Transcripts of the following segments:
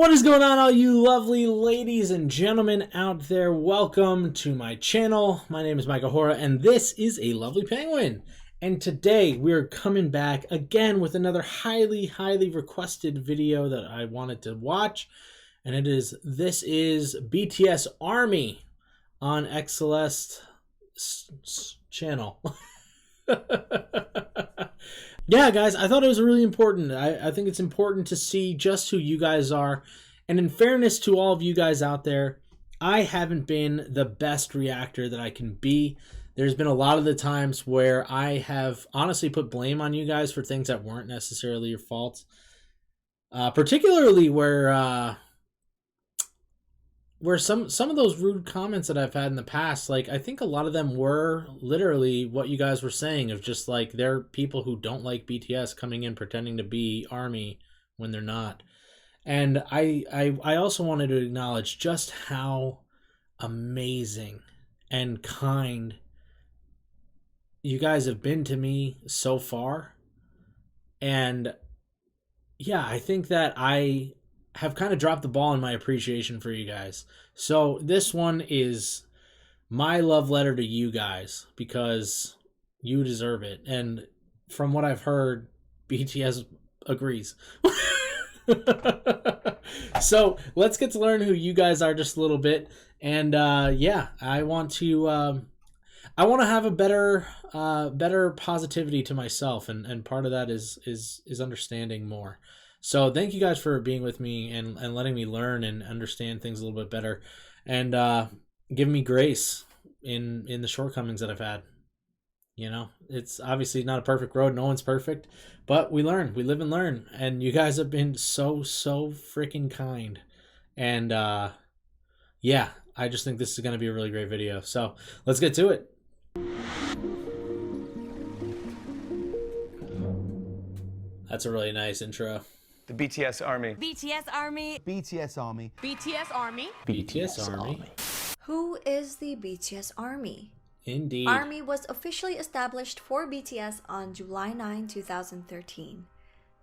What is going on, all you lovely ladies and gentlemen out there? Welcome to my channel. My name is Michael Hora, and this is A Lovely Penguin. And today we're coming back again with another highly requested video that I wanted to watch. And this is BTS Army on xCeleste channel. Yeah, guys, I thought it was really important. I think it's important to see just who you guys are. And in fairness to all of you guys out there, I haven't been the best reactor that I can be. There's been a lot of the times where I have honestly put blame on you guys for things that weren't necessarily your fault. Particularly where some of those rude comments that I've had in the past, like, I think a lot of them were literally what you guys were saying, of just like, they're people who don't like BTS coming in pretending to be ARMY when they're not. And I also wanted to acknowledge just how amazing and kind you guys have been to me so far. And yeah, I think that I have kind of dropped the ball in my appreciation for you guys. So this one is my love letter to you guys, because you deserve it. And from what I've heard, BTS agrees. So let's get to learn who you guys are just a little bit. And yeah, I want to have a better positivity to myself, and part of that is understanding more. So thank you guys for being with me and letting me learn and understand things a little bit better, and giving me grace in the shortcomings that I've had. You know, it's obviously not a perfect road. No one's perfect, but we learn. We live and learn. And you guys have been so freaking kind. And yeah, I just think this is going to be a really great video. So let's get to it. That's a really nice intro. The BTS Army. BTS Army. BTS Army. BTS Army. BTS Army. Who is the BTS Army? Indeed. ARMY was officially established for BTS on July 9, 2013.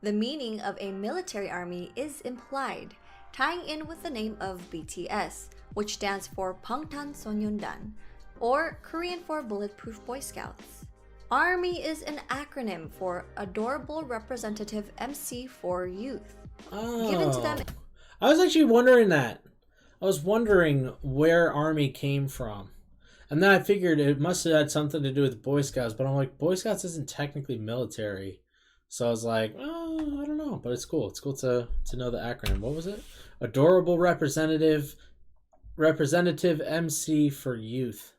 The meaning of a military army is implied, tying in with the name of BTS, which stands for Bangtanso년단, or Korean for Bulletproof Boy Scouts. ARMY is an acronym for Adorable Representative MC for Youth. Oh. Given to them. I was actually wondering that. I was wondering where ARMY came from. And then I figured it must have had something to do with Boy Scouts, but I'm like, Boy Scouts isn't technically military. So I was like, oh, I don't know, but it's cool. It's cool to know the acronym. What was it? Adorable Representative MC for Youth.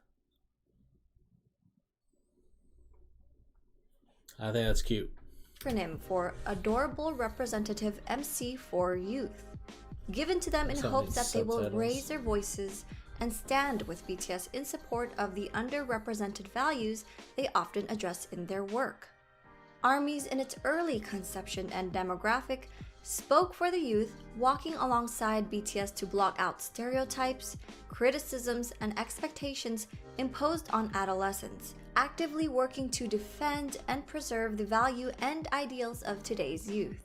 I think that's cute. Acronym for Adorable Representative MC for Youth. Given to them in hopes that they will raise their voices and stand with BTS in support of the underrepresented values they often address in their work. ARMY's in its early conception and demographic spoke for the youth, walking alongside BTS to block out stereotypes, criticisms, and expectations imposed on adolescents, actively working to defend and preserve the value and ideals of today's youth.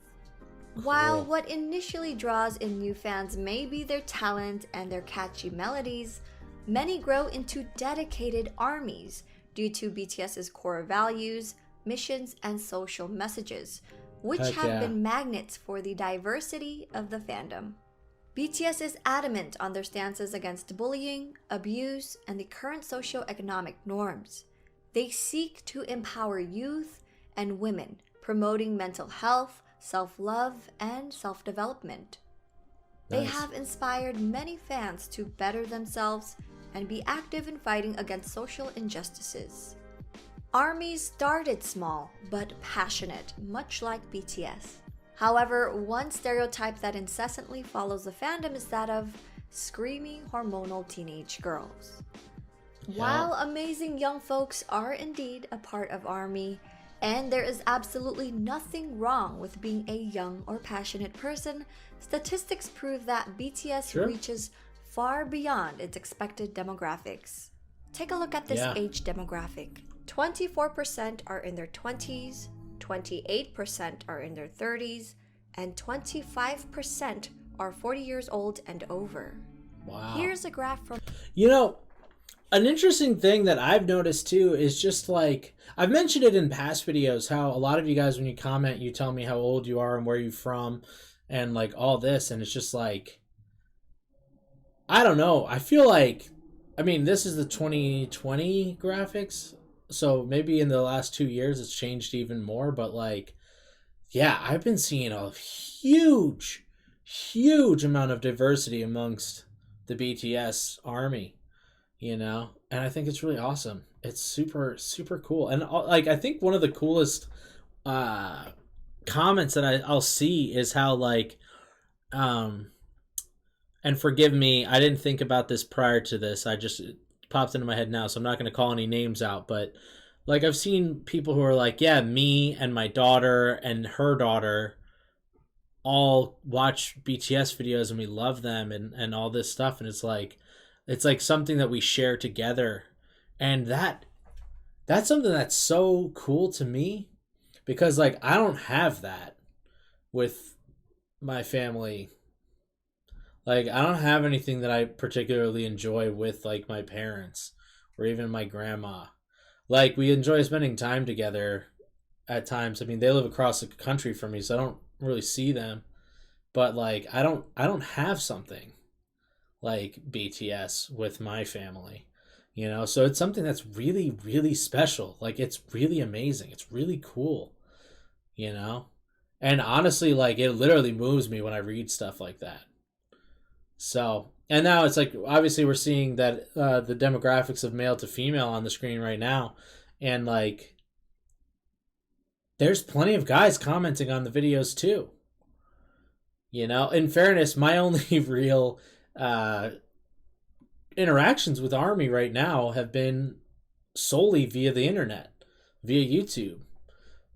While what initially draws in new fans may be their talent and their catchy melodies, many grow into dedicated armies due to BTS's core values, missions, and social messages, which have been magnets for the diversity of the fandom. BTS is adamant on their stances against bullying, abuse, and the current socio-economic norms. They seek to empower youth and women, promoting mental health, self-love, and self-development. They have inspired many fans to better themselves and be active in fighting against social injustices. ARMY started small but passionate, much like BTS. However, one stereotype that incessantly follows the fandom is that of screaming hormonal teenage girls. Yeah. While amazing young folks are indeed a part of ARMY, and there is absolutely nothing wrong with being a young or passionate person, statistics prove that BTS reaches far beyond its expected demographics. Take a look at this age demographic. 24% are in their 20s, 28% are in their 30s, and 25% are 40 years old and over. Wow. Here's a graph from... You know, an interesting thing that I've noticed too is just like, I've mentioned it in past videos, how a lot of you guys, when you comment, you tell me how old you are and where you're from and like all this. And it's just like, I don't know. I feel like, I mean, this is the 2020 graphics. So maybe in the last 2 years it's changed even more. But like, yeah, I've been seeing a huge amount of diversity amongst the BTS Army, you know, and I think it's really awesome. It's super cool. And like, I think one of the coolest comments that I'll see is how like, and forgive me, I didn't think about this prior to this. I just, it popped into my head now, so I'm not going to call any names out, but like, I've seen people who are like, yeah, me and my daughter and her daughter all watch BTS videos and we love them and all this stuff. And it's like something that we share together. And that's something that's so cool to me, because like, I don't have that with my family. Like, I don't have anything that I particularly enjoy with like my parents or even my grandma. Like, we enjoy spending time together at times. I mean, they live across the country from me, so I don't really see them. But like, I don't have something like BTS with my family, you know? So it's something that's really special. Like, it's really amazing. It's really cool, you know? And honestly, like, it literally moves me when I read stuff like that. So, and now it's like, obviously we're seeing that the demographics of male to female on the screen right now. And like, there's plenty of guys commenting on the videos too. You know, in fairness, my only real interactions with Army right now have been solely via the internet, via YouTube.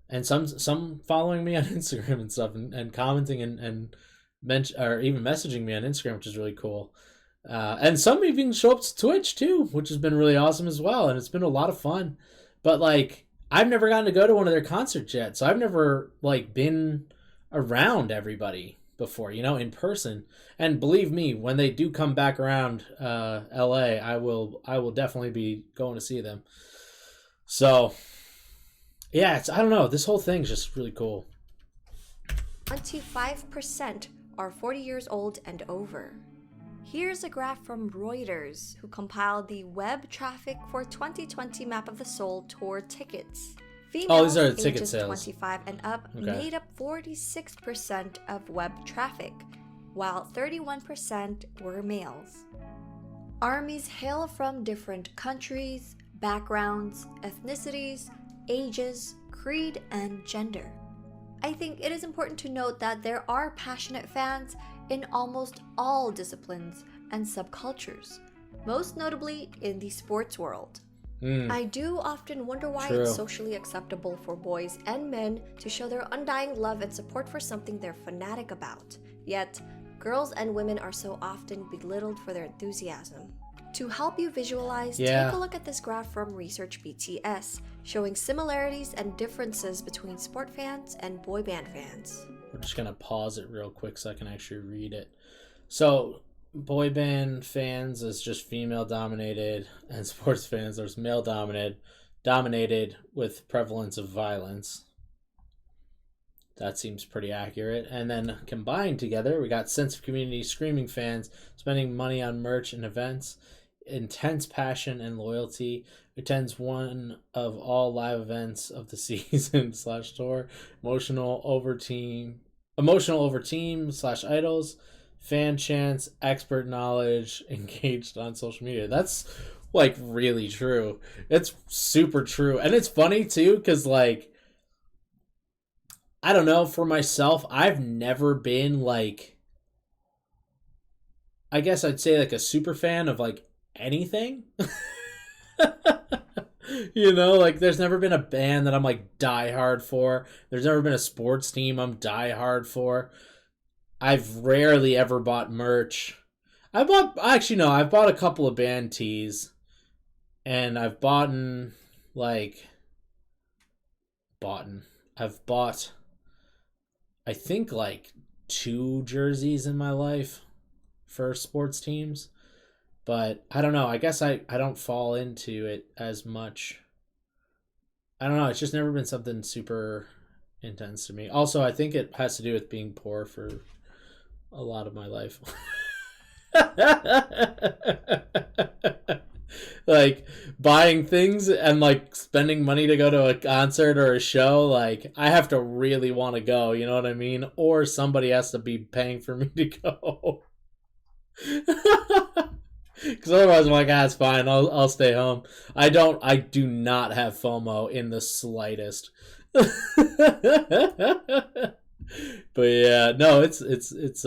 And some following me on Instagram and stuff, and commenting and or even messaging me on Instagram, which is really cool. And some even show up to Twitch too, which has been really awesome as well. And it's been a lot of fun. But like, I've never gotten to go to one of their concerts yet, so I've never like been around everybody before, you know, in person. And believe me, when they do come back around LA, I will definitely be going to see them. So yeah, it's, I don't know, this whole thing's just really cool. 25% are 40 years old and over. Here's a graph from Reuters, who compiled the web traffic for 2020 Map of the Soul tour tickets. Females these are the ticket ages sales. 25 and up made up 46% of web traffic, while 31% were males. Armies hail from different countries, backgrounds, ethnicities, ages, creed, and gender. I think it is important to note that there are passionate fans in almost all disciplines and subcultures, most notably in the sports world. I do often wonder why it's socially acceptable for boys and men to show their undying love and support for something they're fanatic about, yet girls and women are so often belittled for their enthusiasm. To help you visualize, take a look at this graph from Research BTS, showing similarities and differences between sport fans and boy band fans. We're just gonna pause it real quick so I can actually read it. So, boy band fans is just female dominated, and sports fans there's male dominated with prevalence of violence. That seems pretty accurate. And then combined together, we got sense of community, screaming fans, spending money on merch and events, intense passion and loyalty, attends one of all live events of the season / tour, emotional over team / idols, fan chants, expert knowledge, engaged on social media. That's like really true. It's super true. And it's funny too, because like, I don't know, for myself, I've never been like, I guess I'd say like a super fan of like anything. You know, like there's never been a band that I'm like die hard for. There's never been a sports team I'm die hard for. I've rarely ever bought merch. I've bought a couple of band tees, and I've bought I think like 2 jerseys in my life for sports teams. But I don't know. I guess I don't fall into it as much. I don't know. It's just never been something super intense to me. Also, I think it has to do with being poor for a lot of my life. Like buying things and like spending money to go to a concert or a show, like I have to really want to go, you know what I mean? Or somebody has to be paying for me to go. Because otherwise I'm like, it's fine, I'll stay home. I do not have FOMO in the slightest. But yeah, no, it's that's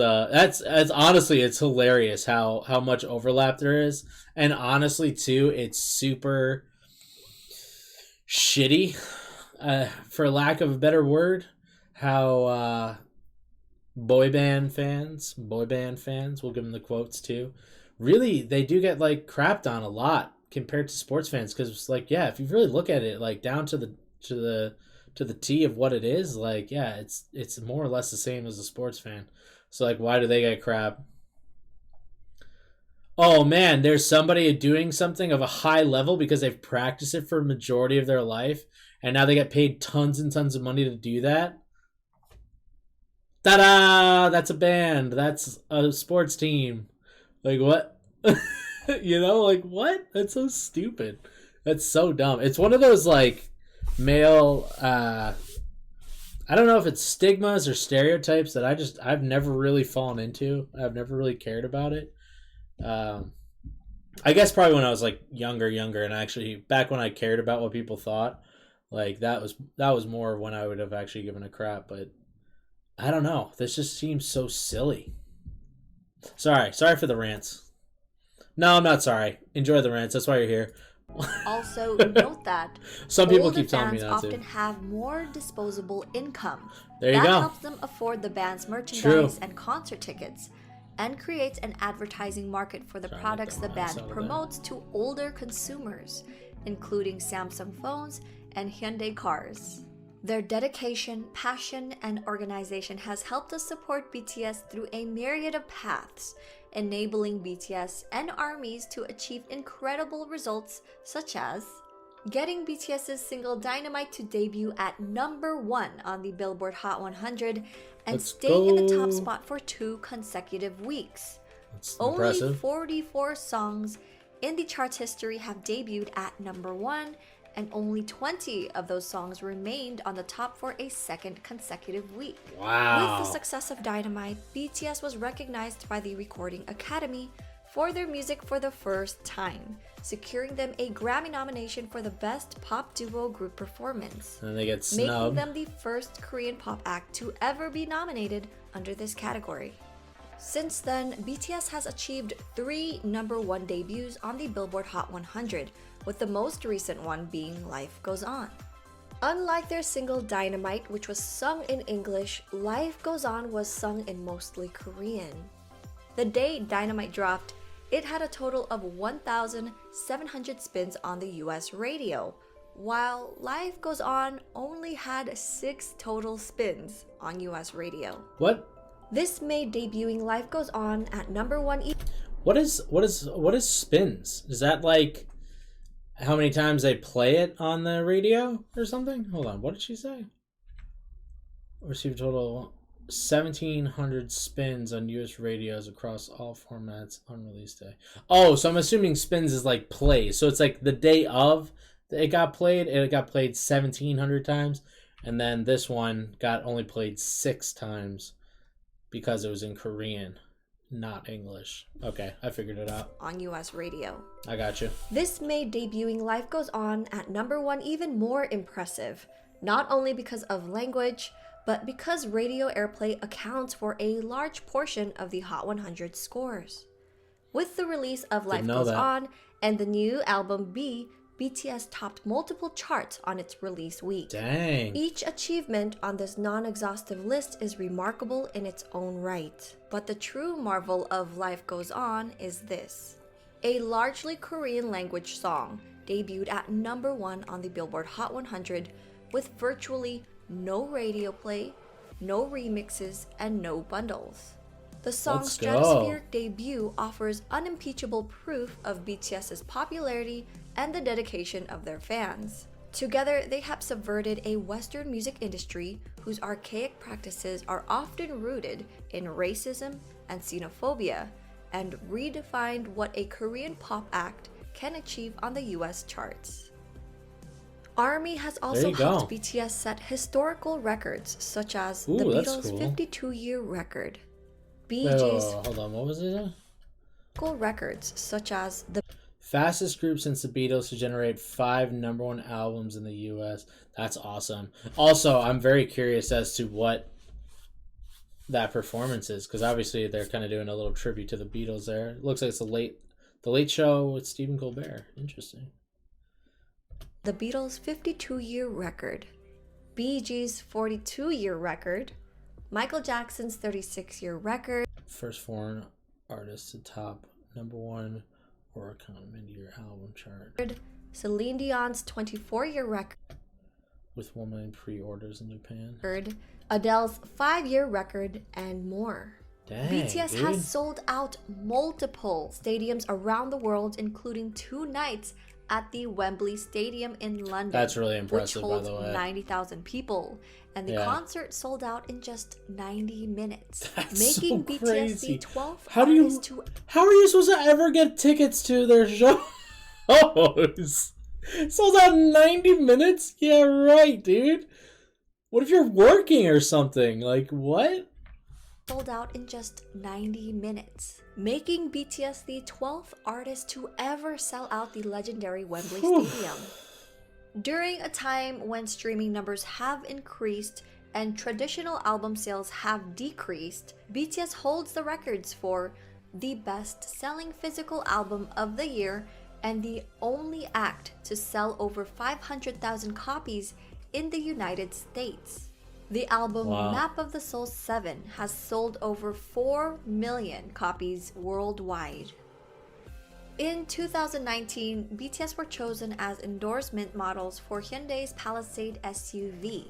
honestly, it's hilarious how much overlap there is. And honestly too, it's super shitty, for lack of a better word, how boy band fans, we'll give them the quotes too, really they do get like crapped on a lot compared to sports fans. Because it's like, yeah, if you really look at it like down to the T of what it is, like, yeah, it's more or less the same as a sports fan. So like, why do they get crap? Oh man, there's somebody doing something of a high level because they've practiced it for a majority of their life, and now they get paid tons and tons of money to do that. Ta-da! That's a band. That's a sports team. Like, what? You know, like, what? That's so stupid. That's so dumb. It's one of those, like, male, I don't know if it's stigmas or stereotypes that I've never really fallen into. I've never really cared about it. I guess probably when I was, like, younger, and actually, back when I cared about what people thought, like, that was more when I would have actually given a crap, but I don't know. This just seems so silly. Sorry for the rants. No, I'm not sorry. Enjoy the rants. That's why you're here. Also, note that some people keep telling me fans not often to. have more disposable income. There you that go. helps them afford the band's merchandise True. and concert tickets, and creates an advertising market for the products the band promotes to older consumers, including Samsung phones and Hyundai cars. Their dedication, passion, and organization has helped us support BTS through a myriad of paths, enabling BTS and ARMYs to achieve incredible results such as getting BTS's single Dynamite to debut at #1 on the Billboard Hot 100 and staying in the top spot for 2 consecutive weeks. That's Only impressive. 44 songs in the chart's history have debuted at #1, and only 20 of those songs remained on the top for a second consecutive week. Wow. With the success of Dynamite, BTS was recognized by the Recording Academy for their music for the first time, securing them a Grammy nomination for the Best Pop Duo Group Performance, And they get making snubbed. them the first Korean pop act to ever be nominated under this category. Since then, BTS has achieved 3 #1 debuts on the Billboard Hot 100, with the most recent one being Life Goes On. Unlike their single Dynamite, which was sung in English, Life Goes On was sung in mostly Korean. The day Dynamite dropped, it had a total of 1,700 spins on the US radio, while Life Goes On only had 6 total spins on US radio. What? This made debuting Life Goes On at #1 What is spins? Is that like how many times they play it on the radio or something? Hold on, what did she say? Received a total 1,700 spins on US radios across all formats on release day. Oh, so I'm assuming spins is like plays. So it's like the day of it got played 1,700 times, and then this one got only played 6 times because it was in Korean, not English. Okay, I figured it out. on US radio. I got you. This made debuting Life Goes On at #1 even more impressive, not only because of language, but because radio airplay accounts for a large portion of the Hot 100 scores. With the release of Life Goes On and the new album B, BTS topped multiple charts on its release week. Dang. Each achievement on this non-exhaustive list is remarkable in its own right. But the true marvel of Life Goes On is this. A largely Korean language song debuted at #1 on the Billboard Hot 100 with virtually no radio play, no remixes, and no bundles. The song's Let's go. stratospheric debut offers unimpeachable proof of BTS's popularity and the dedication of their fans. Together, they have subverted a Western music industry whose archaic practices are often rooted in racism and xenophobia, and redefined what a Korean pop act can achieve on the US charts. ARMY has also helped BTS set historical records such as the Beatles' 52-year record. Hold on, what was it? Records such as the fastest group since the Beatles to generate 5 #1 albums in the US. That's awesome. Also, I'm very curious as to what that performance is, because obviously they're kind of doing a little tribute to the Beatles there. It looks like it's the late show with Stephen Colbert. Interesting. The Beatles' 52-year record, Bee Gees' 42-year record, Michael Jackson's 36-year record, first foreign artist to top #1 Oricon mid-year album chart, Celine Dion's 24-year record with 1 million pre-orders in Japan, Adele's 5-year record, and more. Dang, BTS has sold out multiple stadiums around the world, including 2 nights at the Wembley Stadium in London. That's really impressive, which holds by the way. 90,000 people. And the concert sold out in just 90 minutes. That's making so BTS crazy. the 12th How are you supposed to ever get tickets to their shows? Sold out in 90 minutes? Yeah, right, dude. What if you're working or something? Like, what? Sold out in just 90 minutes, making BTS the 12th artist to ever sell out the legendary Wembley Stadium. During a time when streaming numbers have increased and traditional album sales have decreased, BTS holds the records for the best-selling physical album of the year and the only act to sell over 500,000 copies in the United States. The album Map of the Soul 7 has sold over 4 million copies worldwide. In 2019, BTS were chosen as endorsement models for Hyundai's Palisade SUV.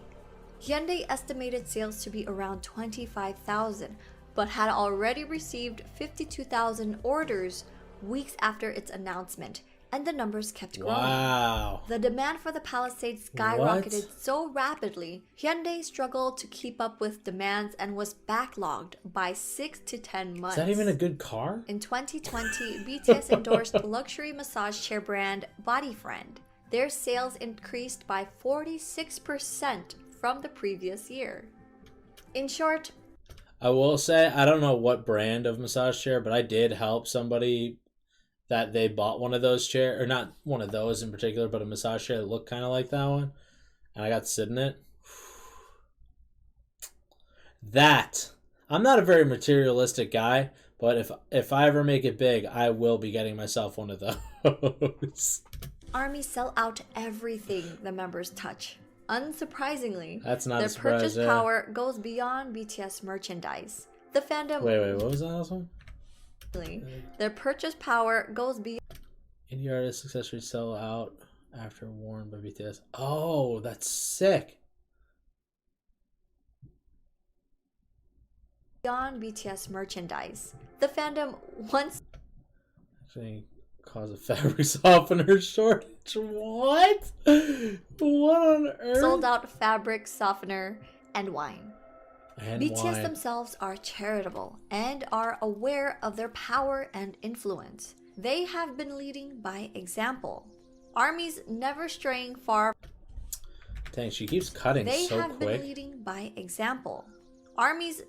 Hyundai estimated sales to be around 25,000, but had already received 52,000 orders weeks after its announcement, and the numbers kept growing. Wow. The demand for the Palisade skyrocketed so rapidly, Hyundai struggled to keep up with demands and was backlogged by 6 to 10 months. Is that even a good car? In 2020, BTS endorsed luxury massage chair brand Bodyfriend. Their sales increased by 46% from the previous year. In short, I will say, I don't know what brand of massage chair, but I did help somebody that they bought one of those chairs, or not one of those in particular, but a massage chair that looked kind of like that one, and I got to sit in it. I'm not a very materialistic guy, but if I ever make it big, I will be getting myself one of those. ARMY sell out everything the members touch. Unsurprisingly, that's not their a surprise, purchase power goes beyond BTS merchandise. The fandom. Wait, what was that last one? Their purchase power goes beyond. Indie artist successfully sell out after worn by BTS. Oh, that's sick. Beyond BTS merchandise. The fandom once actually cause a fabric softener shortage. What? What on earth? sold out fabric softener and wine. And BTS wine. themselves are charitable and are aware of their power and influence. They have been leading by example. ARMY's never straying far. Dang, she keeps cutting They so have quick. been leading by example. ARMY's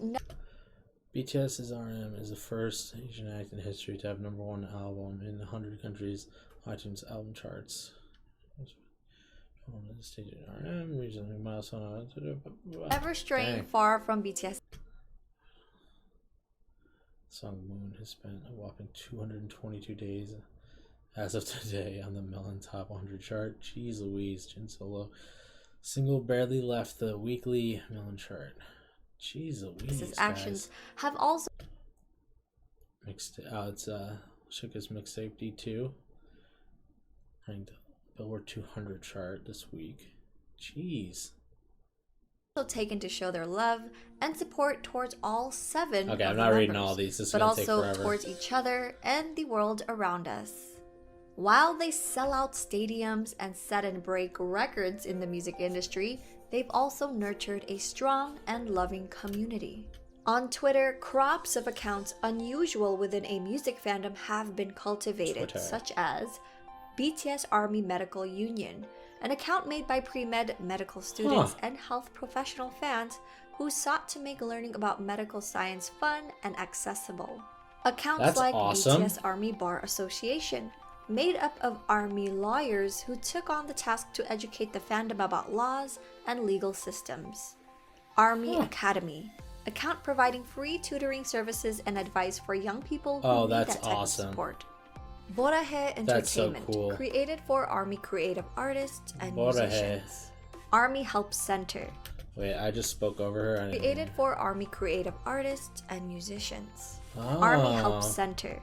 BTS's RM is the first Asian act in history to have #1 album in 100 countries iTunes album charts. RM recently milestone. never straying far from BTS. Song Moon has spent a whopping 222 days as of today on the Melon Top 100 chart. Jeez Louise, Jin Solo single barely left the weekly Melon chart. Jeez Louise, His actions have also mixed. It's Suga's mixtape D2 ranked Billboard 200 chart this week. Jeez. also taken to show their love and support towards all 7 Okay, of I'm the not reading members, all these. This is but gonna take also forever. towards each other and the world around us. While they sell out stadiums and set and break records in the music industry, they've also nurtured a strong and loving community. On Twitter, crops of accounts unusual within a music fandom have been cultivated, such as BTS Army Medical Union, an account made by pre-med medical students and health professional fans who sought to make learning about medical science fun and accessible. Accounts That's like awesome. BTS Army Bar Association, made up of Army lawyers who took on the task to educate the fandom about laws and legal systems. Army Academy, account providing free tutoring services and advice for young people who need that's that type awesome. of support. Borahe Entertainment, That's so cool. created for Army creative artists and Borahe. musicians. Army Help Center, Wait, I just spoke over her. created for Army creative artists and musicians. Army Help Center,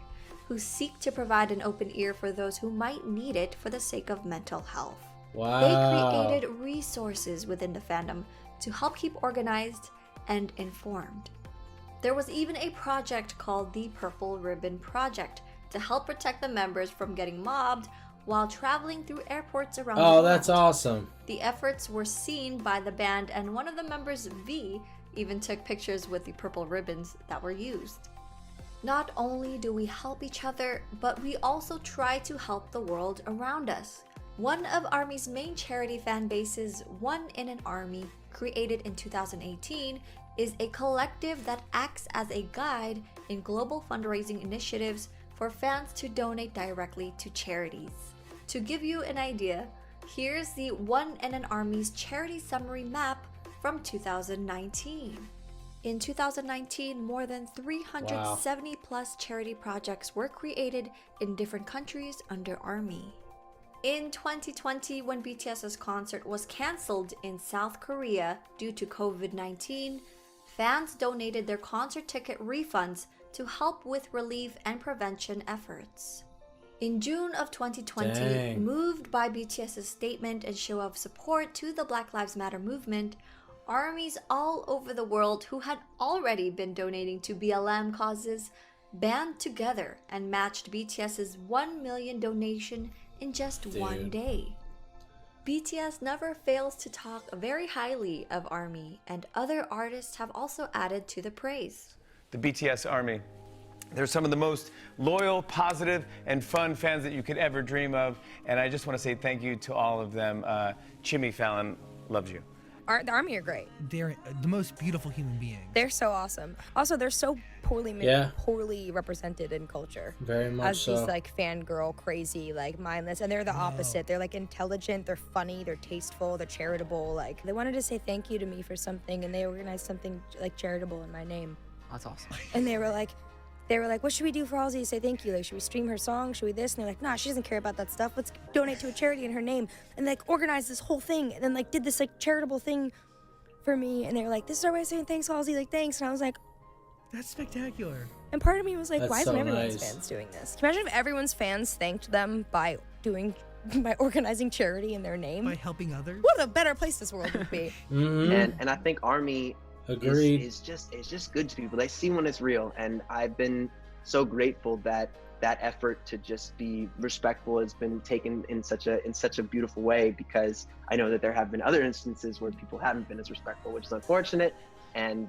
who seek to provide an open ear for those who might need it for the sake of mental health. Wow. They created resources within the fandom to help keep organized and informed. There was even a project called the Purple Ribbon Project to help protect the members from getting mobbed while traveling through airports around the world. Oh, that's awesome. The efforts were seen by the band, and one of the members, V, even took pictures with the purple ribbons that were used. Not only do we help each other, but we also try to help the world around us. One of Army's main charity fan bases, One in an Army, created in 2018, is a collective that acts as a guide in global fundraising initiatives for fans to donate directly to charities. To give you an idea, here's the One in an Army's charity summary map from 2019. In 2019, more than 370 plus charity projects were created in different countries under Army. In 2020, when BTS's concert was cancelled in South Korea due to COVID-19, fans donated their concert ticket refunds to help with relief and prevention efforts. In June of 2020, Dang. moved by BTS's statement and show of support to the Black Lives Matter movement, armies all over the world who had already been donating to BLM causes band together and matched BTS's 1 million donation in just one day. BTS never fails to talk very highly of ARMY, and other artists have also added to the praise. The BTS Army. They're some of the most loyal, positive, and fun fans that you could ever dream of, and I just want to say thank you to all of them. Jimmy Fallon loves you. The Army are great. They're the most beautiful human beings. They're so awesome. Also, they're so poorly represented in culture. Very much as so. these like fangirl, crazy, like mindless, and they're the opposite. They're like intelligent, they're funny, they're tasteful, they're charitable. Like they wanted to say thank you to me for something, and they organized something like charitable in my name. That's awesome. And they were like, what should we do for Halsey to say thank you? Like, should we stream her song? Should we this? And they're like, nah, she doesn't care about that stuff. Let's donate to a charity in her name. And like organized this whole thing, and then like did this like charitable thing for me. And they were like, this is our way of saying thanks, Halsey. Like, thanks. And I was like, That's spectacular. and part of me was like, That's why isn't so everyone's nice. fans doing this? Can you imagine if everyone's fans thanked them by organizing charity in their name? By helping others. What a better place this world would be. Mhm. And I think Army Agreed. is just good to people. They see when it's real, and I've been so grateful that that effort to just be respectful has been taken in such a beautiful way, because I know that there have been other instances where people haven't been as respectful, which is unfortunate, and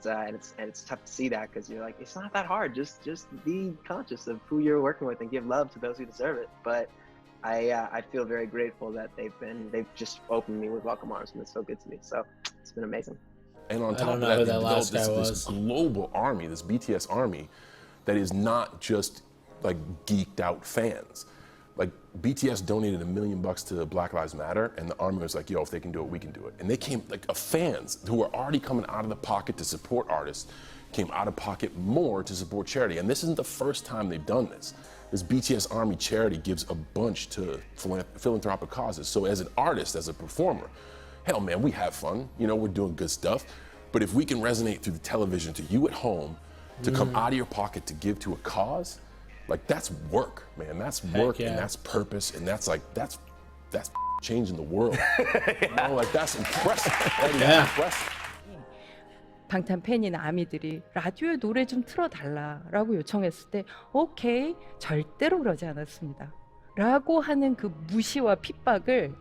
it's tough to see that, because you're like, it's not that hard, just be conscious of who you're working with and give love to those who deserve it. But I feel very grateful that they've just opened me with welcome arms, and it's so good to me. So it's been amazing. And on I top don't of know that, who they that developed last guy this was. global army, this BTS army, that is not just like geeked out fans. Like BTS donated $1 million to Black Lives Matter, and the army was like, yo, if they can do it, we can do it. And they came, like fans who were already coming out of the pocket to support artists, came out of pocket more to support charity. And this isn't the first time they've done this. This BTS Army charity gives a bunch to philanthropic causes. So as an artist, as a performer, hell man, we have fun, you know, we're doing good stuff. But if we can resonate through the television to you at home, to come out of your pocket to give to a cause, like that's work, man. That's work, yeah. and that's purpose, and that's changing the world. You know, like that's impressive. That is Yeah. impressive. 방탄 팬이나 아미들이 라디오에 노래 좀 틀어달라라고 요청했을 때 오케이, 절대로 그러지 않았습니다. 라고 하는 그 무시와 핍박을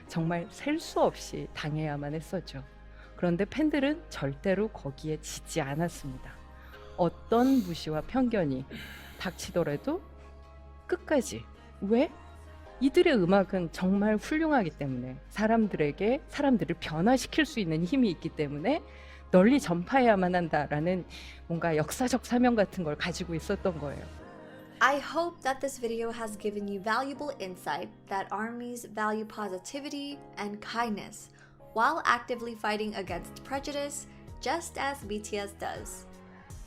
정말 셀 수 없이 당해야만 했었죠. 그런데 팬들은 절대로 거기에 지지 않았습니다. 어떤 무시와 편견이 닥치더라도 끝까지. 왜? 이들의 음악은 정말 훌륭하기 때문에 사람들을 변화시킬 수 있는 힘이 있기 때문에 널리 전파해야만 한다라는 뭔가 역사적 사명 같은 걸 가지고 있었던 거예요. I hope that this video has given you valuable insight that ARMYs value positivity and kindness while actively fighting against prejudice, just as BTS does.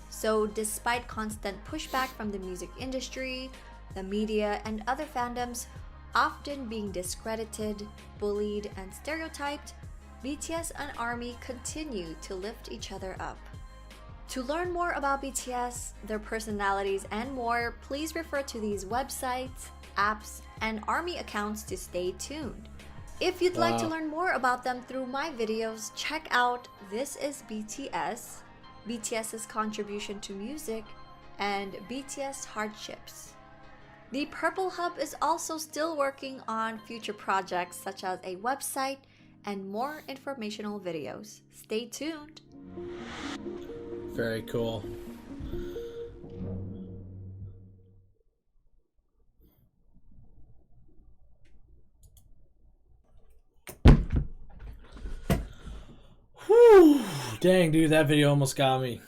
So despite constant pushback from the music industry, the media, and other fandoms, often being discredited, bullied, and stereotyped, BTS and ARMY continue to lift each other up. To learn more about BTS, their personalities, and more, please refer to these websites, apps, and ARMY accounts to stay tuned. If you'd like to learn more about them through my videos, check out This is BTS, BTS's contribution to music, and BTS Hardships. The Purple Hub is also still working on future projects such as a website and more informational videos. Stay tuned. Very cool. Whew. Dang, dude, that video almost got me.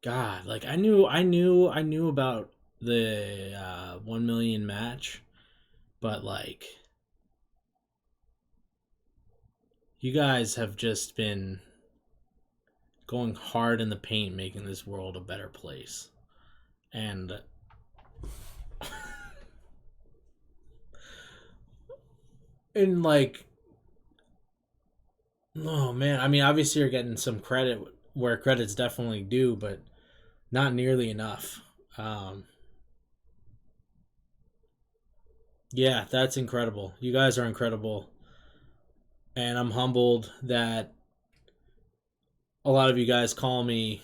God, like I knew about the 1 million match, but like you guys have just been going hard in the paint, making this world a better place. And and like, oh man, I mean, obviously you're getting some credit where credit's definitely due, but not nearly enough. Yeah, that's incredible. You guys are incredible. And I'm humbled that a lot of you guys call me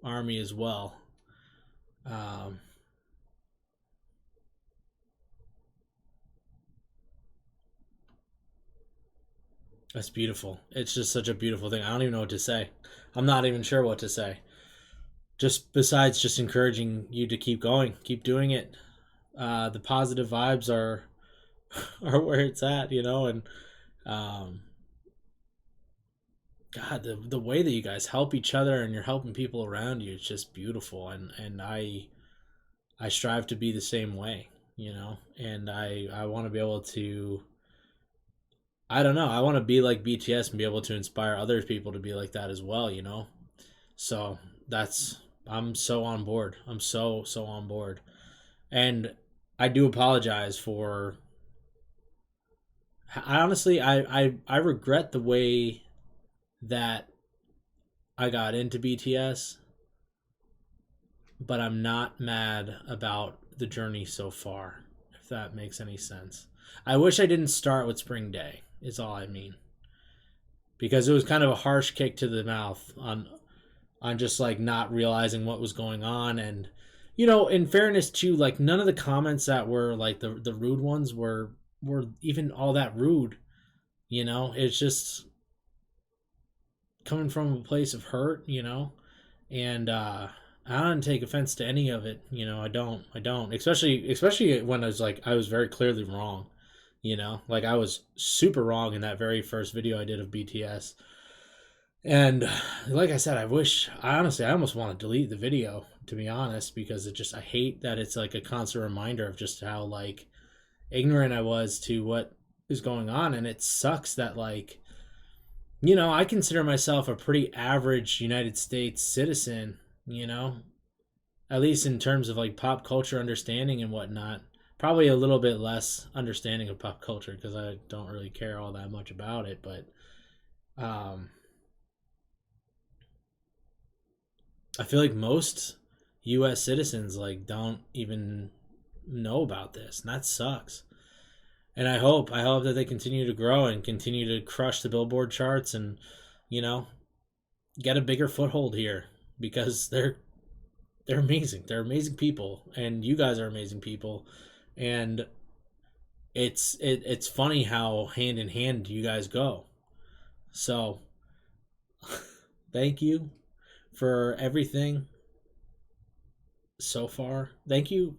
Army as well. That's beautiful. It's just such a beautiful thing. I don't even know what to say. I'm not even sure what to say. Just besides just encouraging you to keep going, keep doing it. The positive vibes are where it's at, you know, and God, the way that you guys help each other and you're helping people around you, it's just beautiful. And I strive to be the same way, you know, and I want to be able to, I don't know, I want to be like BTS and be able to inspire other people to be like that as well, you know. So I'm so on board. I'm so on board. And I do apologize for, I honestly, I regret the way that I got into BTS, but I'm not mad about the journey so far, if that makes any sense. I wish I didn't start with Spring Day, is all I mean. Because it was kind of a harsh kick to the mouth on just like not realizing what was going on. And, you know, in fairness too, like none of the comments that were like the rude ones were even all that rude, you know. It's just coming from a place of hurt, you know, and I don't take offense to any of it, you know. I don't, especially when I was very clearly wrong, you know, like I was super wrong in that very first video I did of BTS. And like I said, I almost want to delete the video, to be honest, because I hate that it's like a constant reminder of just how like ignorant I was to what is going on. And it sucks that, like, you know, I consider myself a pretty average United States citizen, you know, at least in terms of like pop culture understanding and whatnot. Probably a little bit less understanding of pop culture because I don't really care all that much about it. But I feel like most U.S. citizens like don't even know about this, and that sucks. And I hope that they continue to grow and continue to crush the Billboard charts and, you know, get a bigger foothold here, because they're amazing. They're amazing people, and you guys are amazing people. And it's funny how hand in hand you guys go. So thank you for everything so far. Thank you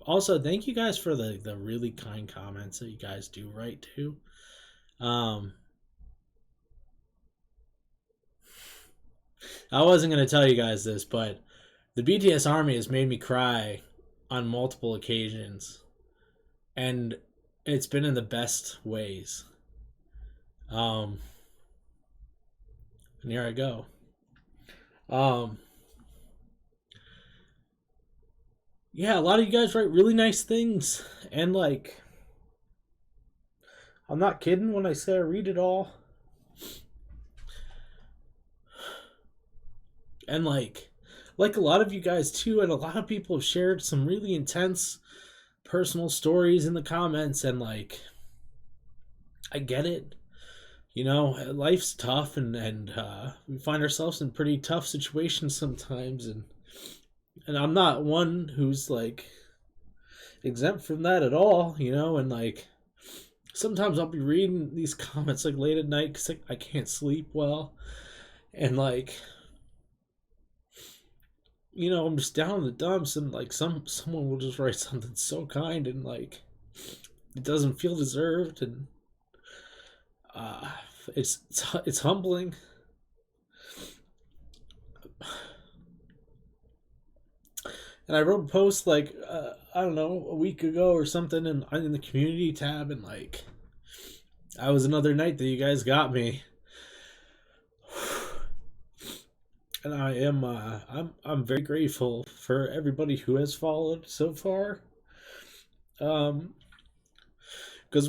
guys for the really kind comments that you guys do write too. I wasn't going to tell you guys this, but the BTS Army has made me cry on multiple occasions, and it's been in the best ways. And here I go. Yeah, a lot of you guys write really nice things, and like, I'm not kidding when I say I read it all. And like a lot of you guys too, and a lot of people have shared some really intense personal stories in the comments, and like, I get it. You know, life's tough, and we find ourselves in pretty tough situations sometimes, and I'm not one who's like exempt from that at all, you know. And like, sometimes I'll be reading these comments like late at night because I can't sleep well, and like, you know, I'm just down in the dumps, and like someone will just write something so kind, and like, it doesn't feel deserved, and it's humbling. And I wrote a post like I don't know, a week ago or something, in the community tab, and like, I was another night that you guys got me. And I am I'm very grateful for everybody who has followed so far. Because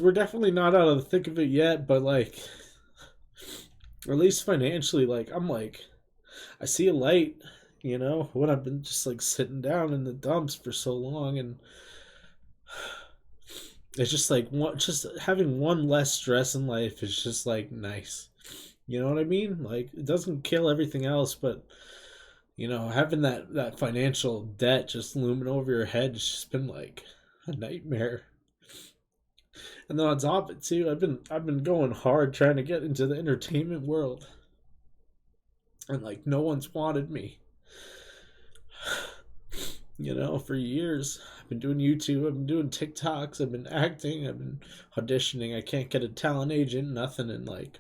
we're definitely not out of the thick of it yet, but like, at least financially, like, I'm like, I see a light, you know, when I've been just like sitting down in the dumps for so long, and it's just like just having one less stress in life is just like nice. You know what I mean? Like, it doesn't kill everything else, but, you know, having that financial debt just looming over your head has just been like a nightmare. And then on top of it too, I've been going hard trying to get into the entertainment world, and like, no one's wanted me. You know, for years I've been doing YouTube, I've been doing TikToks, I've been acting, I've been auditioning. I can't get a talent agent, nothing. And like,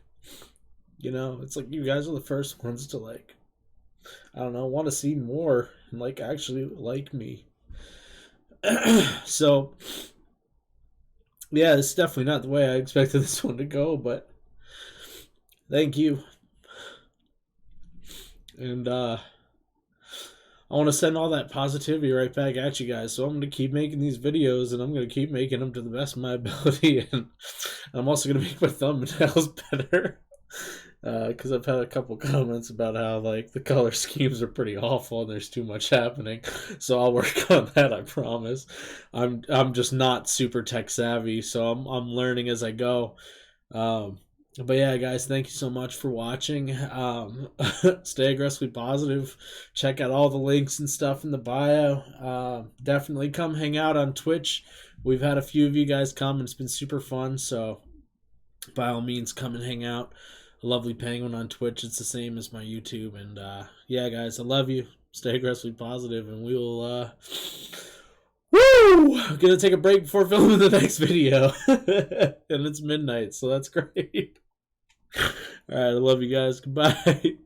you know, it's like, you guys are the first ones to like, I don't know, want to see more and like actually like me. So yeah, it's definitely not the way I expected this one to go, but thank you. And I want to send all that positivity right back at you guys. So I'm going to keep making these videos, and I'm going to keep making them to the best of my ability. And I'm also going to make my thumbnails better. Because I've had a couple comments about how like the color schemes are pretty awful and there's too much happening. So I'll work on that, I promise. I'm just not super tech savvy, so I'm learning as I go. But yeah, guys, thank you so much for watching. Stay aggressively positive. Check out all the links and stuff in the bio. Definitely come hang out on Twitch. We've had a few of you guys come, and it's been super fun. So by all means, come and hang out. A Lovely Penguin on Twitch. It's the same as my YouTube. And yeah, guys, I love you. Stay aggressively positive, and we will I'm gonna take a break before filming the next video. And it's midnight, so that's great. Alright, I love you guys. Goodbye.